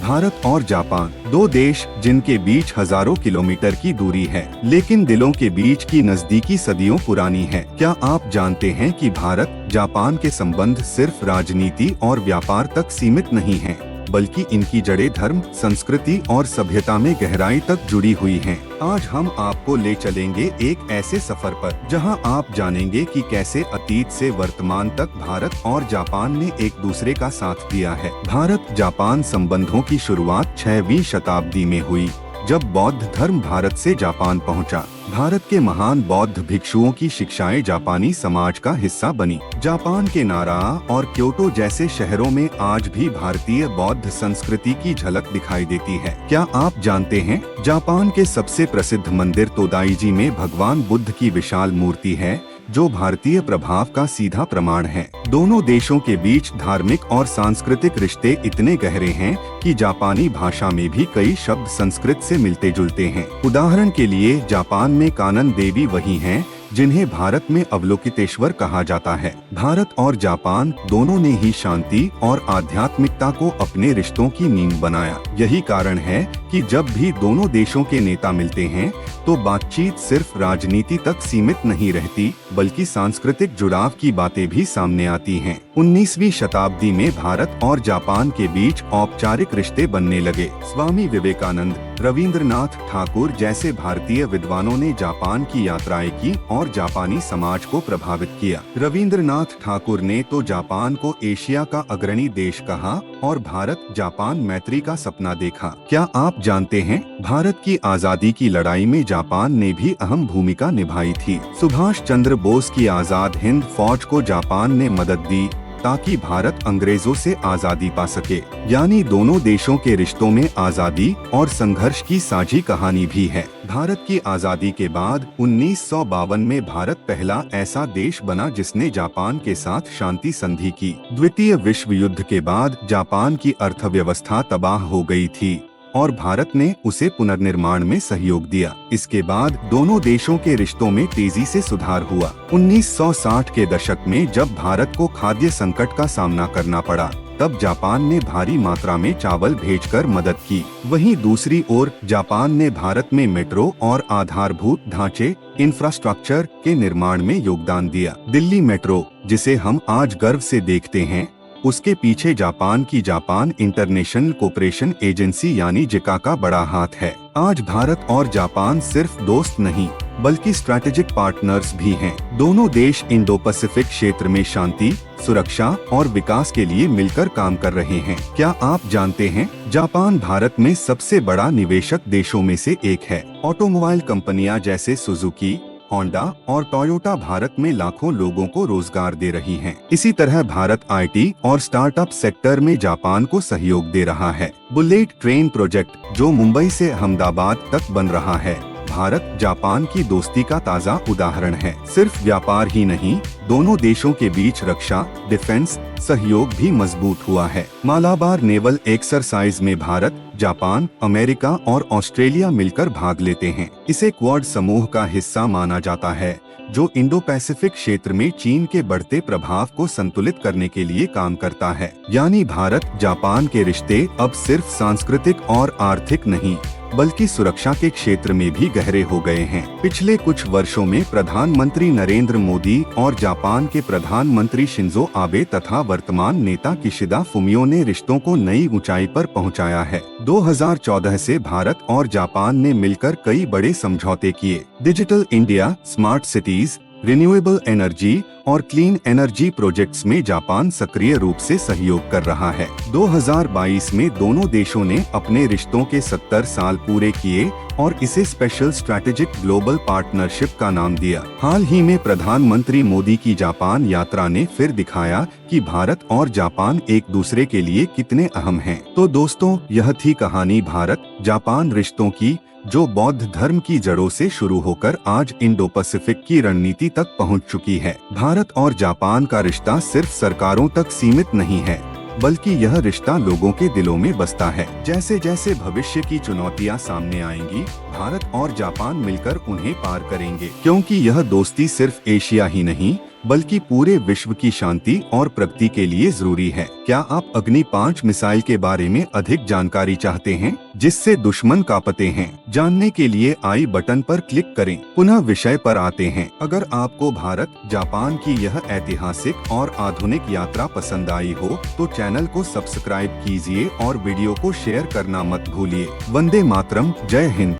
भारत और जापान, दो देश जिनके बीच हजारों किलोमीटर की दूरी है, लेकिन दिलों के बीच की नजदीकी सदियों पुरानी है। क्या आप जानते हैं कि भारत जापान के संबंध सिर्फ राजनीति और व्यापार तक सीमित नहीं हैं, बल्कि इनकी जड़ें धर्म, संस्कृति और सभ्यता में गहराई तक जुड़ी हुई हैं। आज हम आपको ले चलेंगे एक ऐसे सफर पर जहां आप जानेंगे कि कैसे अतीत से वर्तमान तक भारत और जापान ने एक दूसरे का साथ दिया है। भारत जापान संबंधों की शुरुआत 6वीं शताब्दी में हुई, जब बौद्ध धर्म भारत से जापान पहुंचा। भारत के महान बौद्ध भिक्षुओं की शिक्षाएं जापानी समाज का हिस्सा बनी। जापान के नारा और क्योटो जैसे शहरों में आज भी भारतीय बौद्ध संस्कृति की झलक दिखाई देती है। क्या आप जानते हैं, जापान के सबसे प्रसिद्ध मंदिर तोदाईजी में भगवान बुद्ध की विशाल मूर्ति है, जो भारतीय प्रभाव का सीधा प्रमाण है। दोनों देशों के बीच धार्मिक और सांस्कृतिक रिश्ते इतने गहरे हैं कि जापानी भाषा में भी कई शब्द संस्कृत से मिलते जुलते हैं। उदाहरण के लिए, जापान में कानन देवी वही हैं जिन्हें भारत में अवलोकितेश्वर कहा जाता है। भारत और जापान दोनों ने ही शांति और आध्यात्मिकता को अपने रिश्तों की नींव बनाया। यही कारण है कि जब भी दोनों देशों के नेता मिलते हैं तो बातचीत सिर्फ राजनीति तक सीमित नहीं रहती, बल्कि सांस्कृतिक जुड़ाव की बातें भी सामने आती हैं। 19वीं शताब्दी में भारत और जापान के बीच औपचारिक रिश्ते बनने लगे। स्वामी विवेकानंद, रविंद्रनाथ ठाकुर जैसे भारतीय विद्वानों ने जापान की यात्राएं की और जापानी समाज को प्रभावित किया। रविंद्रनाथ ठाकुर ने तो जापान को एशिया का अग्रणी देश कहा और भारत जापान मैत्री का सपना देखा। क्या आप जानते हैं, भारत की आजादी की लड़ाई में जापान ने भी अहम भूमिका निभाई थी। सुभाष चंद्र बोस की आजाद हिंद फौज को जापान ने मदद दी ताकि भारत अंग्रेजों से आजादी पा सके। यानी दोनों देशों के रिश्तों में आजादी और संघर्ष की साझी कहानी भी है। भारत की आजादी के बाद 1952 में भारत पहला ऐसा देश बना जिसने जापान के साथ शांति संधि की। द्वितीय विश्व युद्ध के बाद जापान की अर्थव्यवस्था तबाह हो गई थी और भारत ने उसे पुनर्निर्माण में सहयोग दिया। इसके बाद दोनों देशों के रिश्तों में तेजी से सुधार हुआ। 1960 के दशक में जब भारत को खाद्य संकट का सामना करना पड़ा, तब जापान ने भारी मात्रा में चावल भेजकर मदद की। वहीं दूसरी ओर जापान ने भारत में मेट्रो और आधारभूत ढांचे इंफ्रास्ट्रक्चर के निर्माण में योगदान दिया। दिल्ली मेट्रो, जिसे हम आज गर्व से देखते हैं, उसके पीछे जापान की जापान इंटरनेशनल कोऑपरेशन एजेंसी यानी जिका का बड़ा हाथ है। आज भारत और जापान सिर्फ दोस्त नहीं, बल्कि स्ट्रैटेजिक पार्टनर्स भी हैं। दोनों देश इंडो पैसिफिक क्षेत्र में शांति, सुरक्षा और विकास के लिए मिलकर काम कर रहे हैं। क्या आप जानते हैं, जापान भारत में सबसे बड़ा निवेशक देशों में से एक है। ऑटोमोबाइल कंपनियां जैसे सुजुकी, होंडा और टोयोटा भारत में लाखों लोगों को रोजगार दे रही हैं। इसी तरह भारत आईटी और स्टार्टअप सेक्टर में जापान को सहयोग दे रहा है। बुलेट ट्रेन प्रोजेक्ट, जो मुंबई से अहमदाबाद तक बन रहा है, भारत जापान की दोस्ती का ताज़ा उदाहरण है। सिर्फ व्यापार ही नहीं, दोनों देशों के बीच रक्षा, डिफेंस सहयोग भी मजबूत हुआ है। मालाबार नेवल एक्सरसाइज में भारत, जापान, अमेरिका और ऑस्ट्रेलिया मिलकर भाग लेते हैं। इसे क्वाड समूह का हिस्सा माना जाता है, जो इंडो पैसिफिक क्षेत्र में चीन के बढ़ते प्रभाव को संतुलित करने के लिए काम करता है। यानी भारत जापान के रिश्ते अब सिर्फ सांस्कृतिक और आर्थिक नहीं, बल्कि सुरक्षा के क्षेत्र में भी गहरे हो गए हैं। पिछले कुछ वर्षों में प्रधानमंत्री नरेंद्र मोदी और जापान के प्रधानमंत्री शिंजो आबे तथा वर्तमान नेता किशिदा फुमियो ने रिश्तों को नई ऊंचाई पर पहुंचाया है। 2014 से भारत और जापान ने मिलकर कई बड़े समझौते किए। Digital India, smart cities, renewable energy और क्लीन एनर्जी प्रोजेक्ट्स में जापान सक्रिय रूप से सहयोग कर रहा है। 2022 में दोनों देशों ने अपने रिश्तों के 70 साल पूरे किए और इसे स्पेशल स्ट्रैटेजिक ग्लोबल पार्टनरशिप का नाम दिया। हाल ही में प्रधानमंत्री मोदी की जापान यात्रा ने फिर दिखाया कि भारत और जापान एक दूसरे के लिए कितने अहम हैं। तो दोस्तों, यह थी कहानी भारत जापान रिश्तों की, जो बौद्ध धर्म की जड़ों से शुरू होकर आज इंडो पैसिफिक की रणनीति तक पहुंच चुकी है। भारत और जापान का रिश्ता सिर्फ सरकारों तक सीमित नहीं है, बल्कि यह रिश्ता लोगों के दिलों में बसता है। जैसे जैसे भविष्य की चुनौतियां सामने आएंगी, भारत और जापान मिलकर उन्हें पार करेंगे, क्योंकि यह दोस्ती सिर्फ एशिया ही नहीं, बल्कि पूरे विश्व की शांति और प्रगति के लिए जरूरी है। क्या आप अग्नि 5 मिसाइल के बारे में अधिक जानकारी चाहते हैं, जिससे दुश्मन कांपते हैं? जानने के लिए आई बटन पर क्लिक करें। पुनः विषय पर आते हैं। अगर आपको भारत जापान की यह ऐतिहासिक और आधुनिक यात्रा पसंद आई हो तो चैनल को सब्सक्राइब कीजिए और वीडियो को शेयर करना मत भूलिए। वंदे मातरम। जय हिंद।